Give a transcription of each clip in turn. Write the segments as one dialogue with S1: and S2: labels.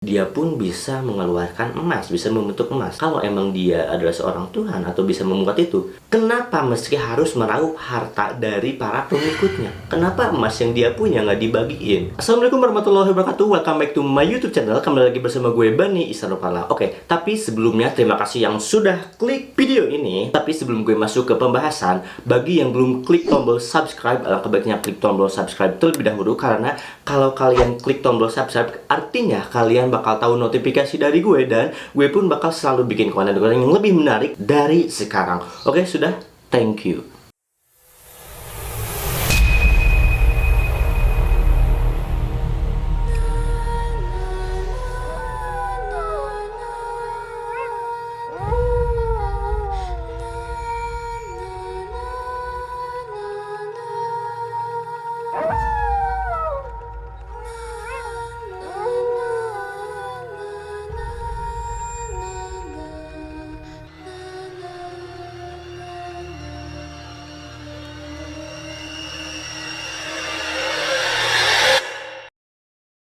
S1: dia pun bisa mengeluarkan emas, bisa membentuk emas. Kalau emang dia adalah seorang Tuhan atau bisa membuat itu, kenapa meski harus meraup harta dari para pengikutnya? Kenapa emas yang dia punya nggak dibagiin? Assalamualaikum warahmatullahi wabarakatuh. Welcome back to my YouTube channel. Kembali lagi bersama gue Bani Ihsanul. Oke, tapi sebelumnya terima kasih yang sudah klik video ini. Tapi sebelum gue masuk ke pembahasan, bagi yang belum klik tombol subscribe, alangkah baiknya klik tombol subscribe terlebih dahulu, karena kalau kalian klik tombol subscribe, artinya kalian bakal tahu notifikasi dari gue, dan gue pun bakal selalu bikin konten-konten yang lebih menarik dari sekarang. Oke, sudah? Thank you.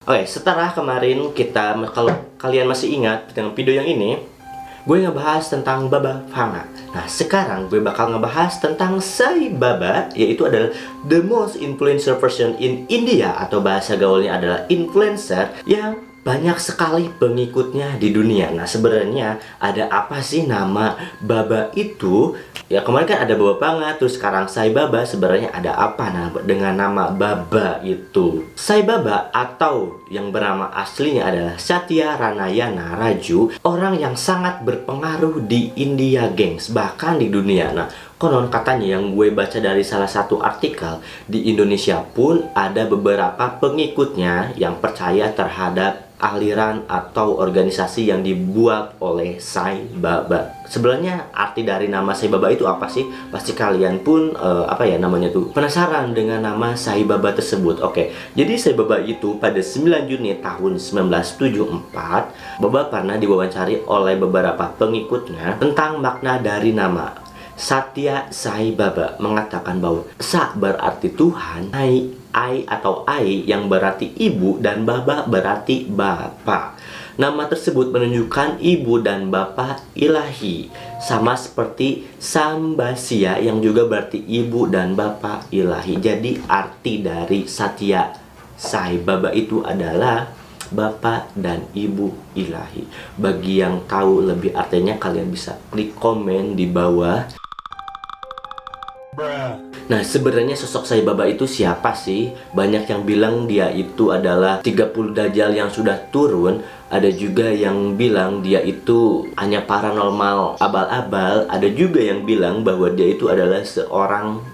S1: Oke, setelah kemarin kita, kalau kalian masih ingat dengan video yang ini, gue ngebahas tentang Baba Vanga. Nah, sekarang gue bakal ngebahas tentang Sai Baba, yaitu adalah the most influencer person in India, atau bahasa gaulnya adalah influencer yang banyak sekali pengikutnya di dunia. Nah, sebenarnya ada apa sih nama Baba itu? Ya, kemarin kan ada Baba Vanga, terus sekarang Sai Baba. Sebenarnya ada apa dengan nama Baba itu? Sai Baba atau yang bernama aslinya adalah Satya Ranayana Raju, orang yang sangat berpengaruh di India, gengs, bahkan di dunia. Nah, konon katanya yang gue baca dari salah satu artikel, di Indonesia pun ada beberapa pengikutnya yang percaya terhadap aliran atau organisasi yang dibuat oleh Sai Baba. Sebenarnya arti dari nama Sai Baba itu apa sih? Pasti kalian pun penasaran dengan nama Sai Baba tersebut. Oke, jadi Sai Baba itu pada 9 Juni tahun 1974, Baba pernah diwawancari oleh beberapa pengikutnya tentang makna dari nama. Satya Sai Baba mengatakan bahwa Sa berarti Tuhan, Ai atau Ai yang berarti ibu, dan Baba berarti bapak. Nama tersebut menunjukkan ibu dan bapak ilahi, sama seperti Sambasya yang juga berarti ibu dan bapak ilahi. Jadi arti dari Satya Sai Baba itu adalah bapak dan ibu ilahi. Bagi yang tahu lebih artinya, kalian bisa klik komen di bawah. Nah, sebenarnya sosok Sai Baba itu siapa sih? Banyak yang bilang dia itu adalah 30 Dajjal yang sudah turun. Ada juga yang bilang dia itu hanya paranormal abal-abal. Ada juga yang bilang bahwa dia itu adalah seorang.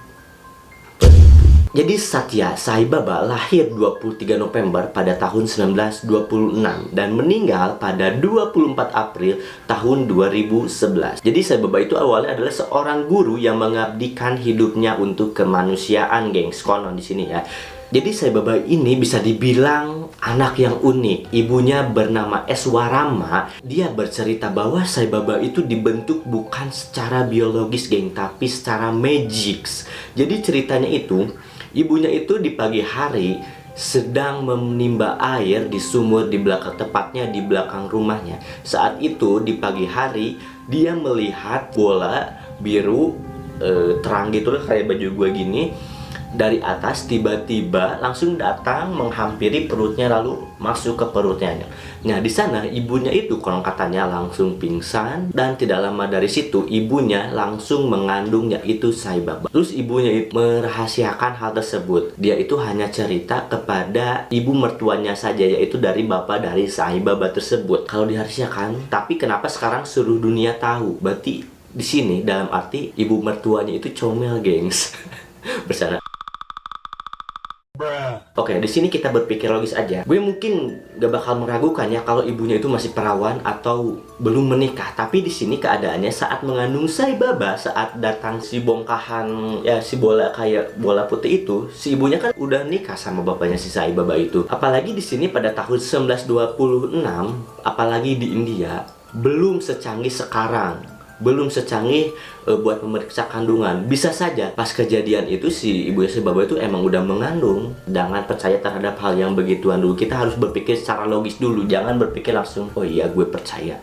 S1: Jadi Satya Sai Baba lahir 23 November pada tahun 1926 dan meninggal pada 24 April tahun 2011. Jadi Sai Baba itu awalnya adalah seorang guru yang mengabdikan hidupnya untuk kemanusiaan, gengs, konon di sini ya. Jadi Sai Baba ini bisa dibilang anak yang unik. Ibunya bernama Eswarama. Dia bercerita bahwa Sai Baba itu dibentuk bukan secara biologis, geng, tapi secara magics. Jadi ceritanya itu, ibunya itu di pagi hari sedang menimba air di sumur di belakang, tepatnya di belakang rumahnya. Saat itu di pagi hari dia melihat bola biru terang gitu lah, kayak baju gue gini. Dari atas tiba-tiba langsung datang menghampiri perutnya, lalu masuk ke perutnya. Nah, di sana ibunya itu konon katanya langsung pingsan, dan tidak lama dari situ ibunya langsung mengandung, yaitu Sai Baba. Terus ibunya itu merahasiakan hal tersebut. Dia itu hanya cerita kepada ibu mertuanya saja, yaitu dari bapak dari Sai Baba tersebut. Kalau dirahasiakan, tapi kenapa sekarang seluruh dunia tahu? Berarti di sini dalam arti ibu mertuanya itu comel, gengs. Bersama. Oke, di sini kita berpikir logis aja. Gue mungkin gak bakal meragukan ya kalau ibunya itu masih perawan atau belum menikah. Tapi di sini keadaannya saat mengandung Sai Baba, saat datang si bongkahan, ya si bola kayak bola putih itu, si ibunya kan udah nikah sama bapaknya si Sai Baba itu. Apalagi di sini pada tahun 1926, apalagi di India, belum secanggih sekarang. belum secanggih buat memeriksa kandungan. Bisa saja pas kejadian itu si ibunya Sai Baba itu emang udah mengandung. Jangan percaya terhadap hal yang begituan dulu. Kita harus berpikir secara logis dulu, jangan berpikir langsung, oh iya gue percaya.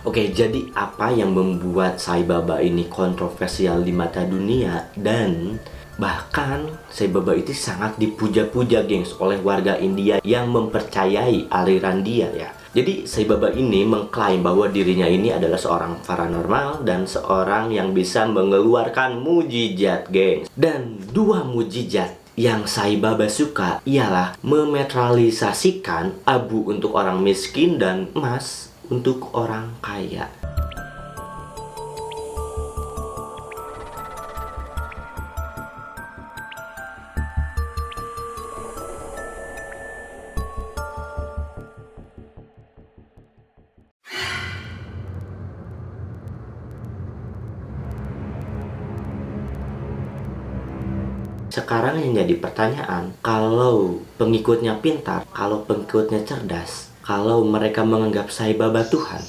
S1: Oke, jadi apa yang membuat Sai Baba ini kontroversial di mata dunia, dan bahkan Sai Baba itu sangat dipuja-puja gengs oleh warga India yang mempercayai aliran dia ya. Jadi Sai Baba ini mengklaim bahwa dirinya ini adalah seorang paranormal dan seorang yang bisa mengeluarkan mujizat gengs. Dan dua mujizat yang Sai Baba suka ialah memetralisasikan abu untuk orang miskin dan emas untuk orang kaya. Sekarang yang jadi pertanyaan, kalau pengikutnya pintar, kalau pengikutnya cerdas, kalau mereka menganggap Sai Baba Tuhan,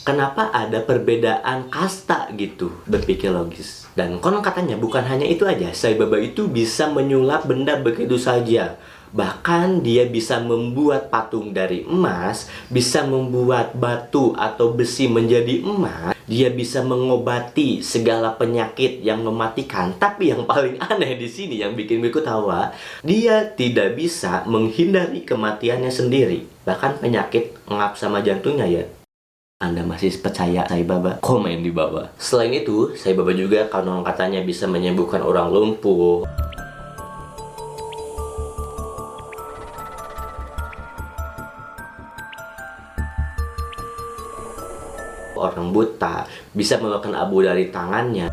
S1: kenapa ada perbedaan kasta gitu? Berpikir logis. Dan konon katanya bukan hanya itu aja, Sai Baba itu bisa menyulap benda begitu saja. Bahkan dia bisa membuat patung dari emas, bisa membuat batu atau besi menjadi emas. Dia bisa mengobati segala penyakit yang mematikan. Tapi yang paling aneh di sini yang bikin gue ketawa, dia tidak bisa menghindari kematiannya sendiri. Bahkan penyakit ngap sama jantungnya ya. Anda masih percaya Sai Baba? Komen di bawah. Selain itu, Sai Baba juga konon katanya bisa menyembuhkan orang lumpuh, orang buta, bisa mengeluarkan abu dari tangannya.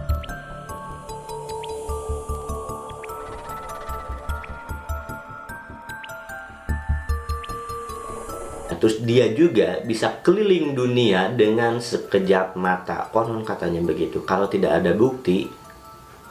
S1: Terus dia juga bisa keliling dunia dengan sekejap mata. Konon katanya begitu. Kalau tidak ada bukti,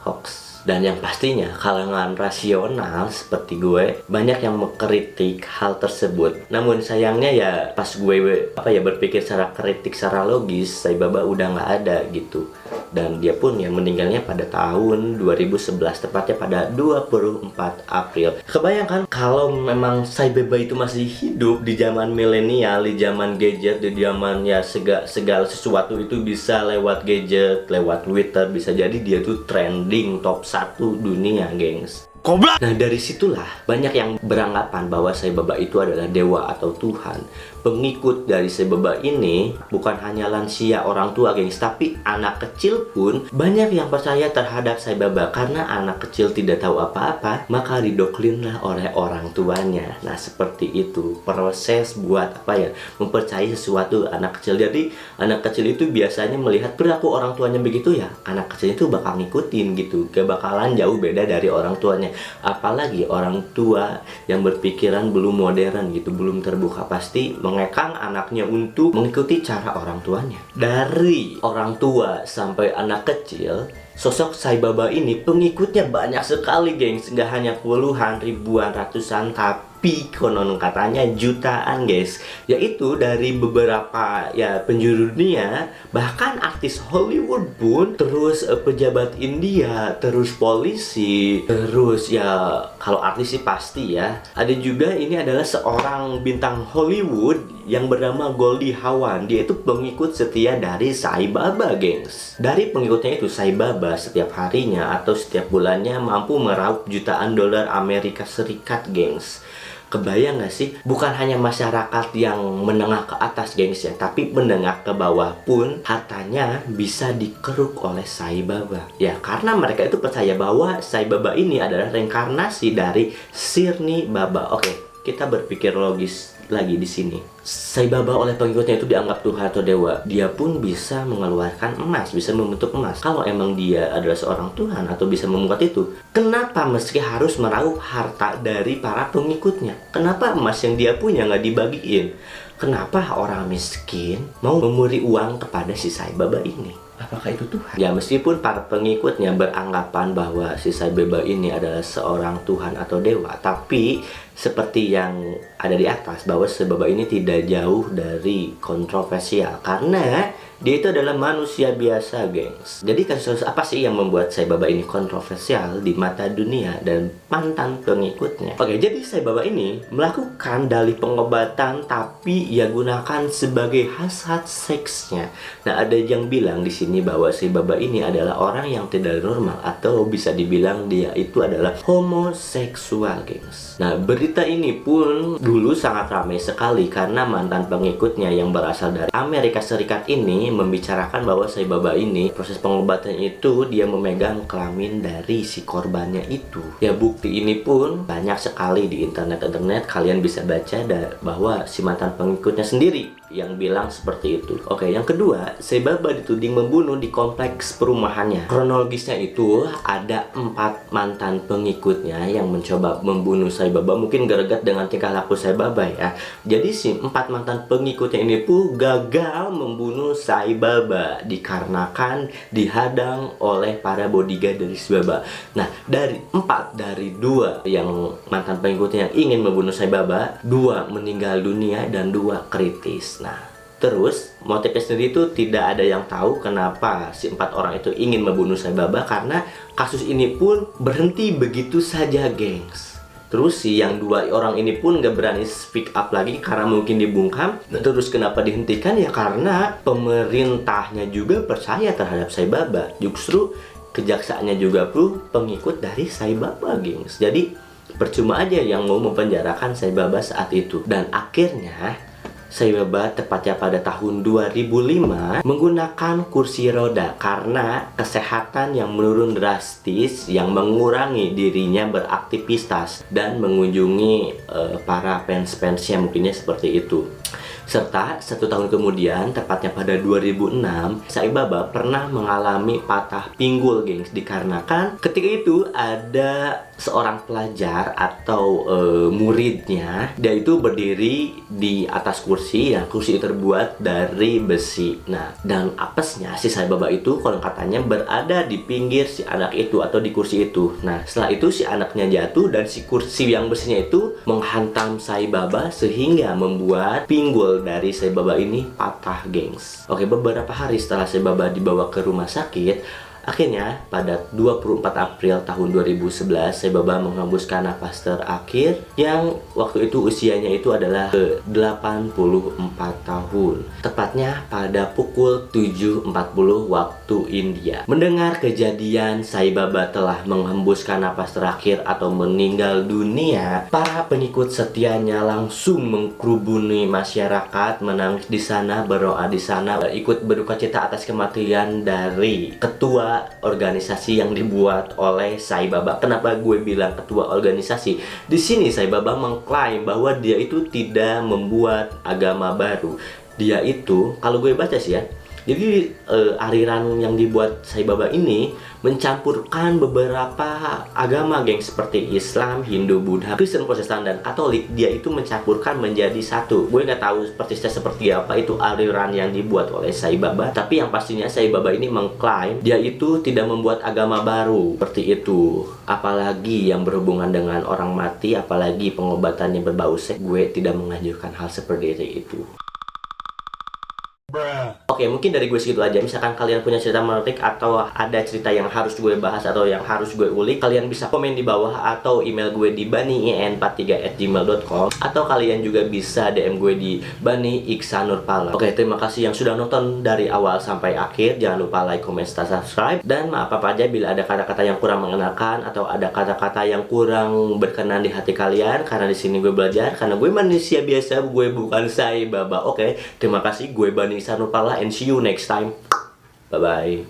S1: hoax. Dan yang pastinya kalangan rasional seperti gue banyak yang mengkritik hal tersebut. Namun sayangnya ya pas gue berpikir secara kritik, secara logis, Sai Baba udah nggak ada gitu. Dan dia pun yang meninggalnya pada tahun 2011, tepatnya pada 24 April. Kebayangkan kalau memang Sai Baba itu masih hidup di zaman milenial, di zaman gadget, di zaman ya segala sesuatu itu bisa lewat gadget, lewat Twitter, bisa jadi dia tuh trending top 1 dunia, gengs. Goblok. Nah, dari situlah banyak yang beranggapan bahwa Sai Baba itu adalah dewa atau Tuhan. Pengikut dari Sai Baba ini bukan hanya lansia orang tua, gengs, tapi anak kecil pun banyak yang percaya terhadap Sai Baba. Karena anak kecil tidak tahu apa-apa, maka didoklinlah oleh orang tuanya. Nah, seperti itu proses buat mempercayai sesuatu anak kecil. Jadi anak kecil itu biasanya melihat perilaku orang tuanya begitu ya, anak kecil itu bakal ngikutin gitu, gak bakalan jauh beda dari orang tuanya. Apalagi orang tua yang berpikiran belum modern gitu, belum terbuka, pasti mengekang anaknya untuk mengikuti cara orang tuanya. Dari orang tua sampai anak kecil, sosok Sai Baba ini pengikutnya banyak sekali, gengs. Nggak hanya puluhan, ribuan, ratusan, tapi konon katanya jutaan, guys. Yaitu dari beberapa ya penjuru dunia, bahkan artis Hollywood pun, terus pejabat India, terus polisi, terus ya kalau artis sih pasti ya. Ada juga ini adalah seorang bintang Hollywood yang bernama Goldie Hawn. Dia itu pengikut setia dari Sai Baba, gengs. Dari pengikutnya itu, Sai Baba setiap harinya atau setiap bulannya mampu meraup jutaan dolar Amerika Serikat, gengs. Kebayang gak sih? Bukan hanya masyarakat yang menengah ke atas, gengs ya, tapi menengah ke bawah pun hartanya bisa dikeruk oleh Sai Baba. Ya, karena mereka itu percaya bahwa Sai Baba ini adalah reinkarnasi dari Sirni Baba. Oke, kita berpikir logis lagi di sini. Sai Baba oleh pengikutnya itu dianggap Tuhan atau dewa. Dia pun bisa mengeluarkan emas, bisa membentuk emas. Kalau emang dia adalah seorang Tuhan atau bisa membuat itu, kenapa meski harus meraup harta dari para pengikutnya? Kenapa emas yang dia punya nggak dibagiin? Kenapa orang miskin mau memberi uang kepada si Sai Baba ini? Apakah itu Tuhan? Ya, meskipun para pengikutnya beranggapan bahwa si Sai Baba ini adalah seorang Tuhan atau dewa, tapi seperti yang ada di atas, bahwa Sai Baba ini tidak jauh dari kontroversial karena dia itu adalah manusia biasa, gengs. Jadi kasus apa sih yang membuat Sai Baba ini kontroversial di mata dunia dan mantan pengikutnya? Oke, jadi Sai Baba ini melakukan dalih pengobatan tapi ia gunakan sebagai hasrat seksnya. Nah, ada yang bilang di sini bahwa Sai Baba ini adalah orang yang tidak normal atau bisa dibilang dia itu adalah homoseksual, gengs. Nah, berita ini pun dulu sangat ramai sekali karena mantan pengikutnya yang berasal dari Amerika Serikat ini membicarakan bahwa Sai Baba ini proses pengobatan itu dia memegang kelamin dari si korbannya itu. Ya, bukti ini pun banyak sekali di internet. Kalian bisa baca bahwa si mantan pengikutnya sendiri yang bilang seperti itu. Oke, yang kedua, Sai Baba dituding membunuh di kompleks perumahannya. Kronologisnya itu ada 4 mantan pengikutnya yang mencoba membunuh Sai Baba, mungkin greget dengan tingkah laku Sai Baba ya. Jadi si 4 mantan pengikutnya ini pun gagal membunuh Sai Baba dikarenakan dihadang oleh para bodyguard dari Sai Baba. Nah, dari 2 yang mantan pengikutnya yang ingin membunuh Sai Baba, 2 meninggal dunia dan 2 kritis. Nah, terus motifnya sendiri itu tidak ada yang tahu kenapa si 4 orang itu ingin membunuh Sai Baba, karena kasus ini pun berhenti begitu saja, gengs. Terus si yang 2 orang ini pun gak berani speak up lagi karena mungkin dibungkam. Terus kenapa dihentikan? Ya karena pemerintahnya juga percaya terhadap Sai Baba. Justru kejaksaannya juga pun pengikut dari Sai Baba, gengs. Jadi percuma aja yang mau mempenjarakan Sai Baba saat itu. Dan akhirnya Sai Baba tepatnya pada tahun 2005 menggunakan kursi roda karena kesehatan yang menurun drastis yang mengurangi dirinya beraktivitas dan mengunjungi para fans-fansnya, mungkinnya seperti itu. Serta 1 tahun kemudian, tepatnya pada 2006, Sai Baba pernah mengalami patah pinggul, gengs, dikarenakan ketika itu ada seorang pelajar atau muridnya, dia itu berdiri di atas kursi, ya kursi itu terbuat dari besi. Nah, dan apesnya si Sai Baba itu kalau katanya berada di pinggir si anak itu atau di kursi itu. Nah, setelah itu si anaknya jatuh dan si kursi yang besinya itu menghantam Sai Baba sehingga membuat pinggul dari Sai Baba ini patah, gengs. Oke, beberapa hari setelah Sai Baba dibawa ke rumah sakit, akhirnya pada 24 April tahun 2011 Sai Baba menghembuskan napas terakhir yang waktu itu usianya itu adalah 84 tahun. Tepatnya pada pukul 7.40 waktu India. Mendengar kejadian Sai Baba telah menghembuskan napas terakhir atau meninggal dunia, para pengikut setianya langsung mengkerubuni masyarakat, menangis di sana, berdoa di sana, ikut berduka cita atas kematian dari ketua organisasi yang dibuat oleh Sai Baba. Kenapa gue bilang ketua organisasi? Di sini Sai Baba mengklaim bahwa dia itu tidak membuat agama baru. Dia itu, kalau gue baca sih ya, jadi aliran yang dibuat Sai Baba ini mencampurkan beberapa agama, geng, seperti Islam, Hindu, Buddha, Kristen, Protestan, dan Katolik. Dia itu mencampurkan menjadi satu. Gue nggak tahu seperti apa itu aliran yang dibuat oleh Sai Baba, tapi yang pastinya Sai Baba ini mengklaim dia itu tidak membuat agama baru seperti itu. Apalagi yang berhubungan dengan orang mati, apalagi pengobatannya berbau seks. Gue tidak menganjurkan hal seperti itu. Oke, mungkin dari gue segitu aja. Misalkan kalian punya cerita menarik atau ada cerita yang harus gue bahas atau yang harus gue ulik, kalian bisa komen di bawah atau email gue di bani43@gmail.com, atau kalian juga bisa DM gue di Bani Iksan Nurpala. Oke, terima kasih yang sudah nonton dari awal sampai akhir. Jangan lupa like, comment, subscribe. Dan maaf apa aja bila ada kata-kata yang kurang mengenakan atau ada kata-kata yang kurang berkenan di hati kalian, karena di sini gue belajar, karena gue manusia biasa, gue bukan Sai Baba. Oke, terima kasih. Gue Bani Iksan Nurpala and see you next time. Bye bye.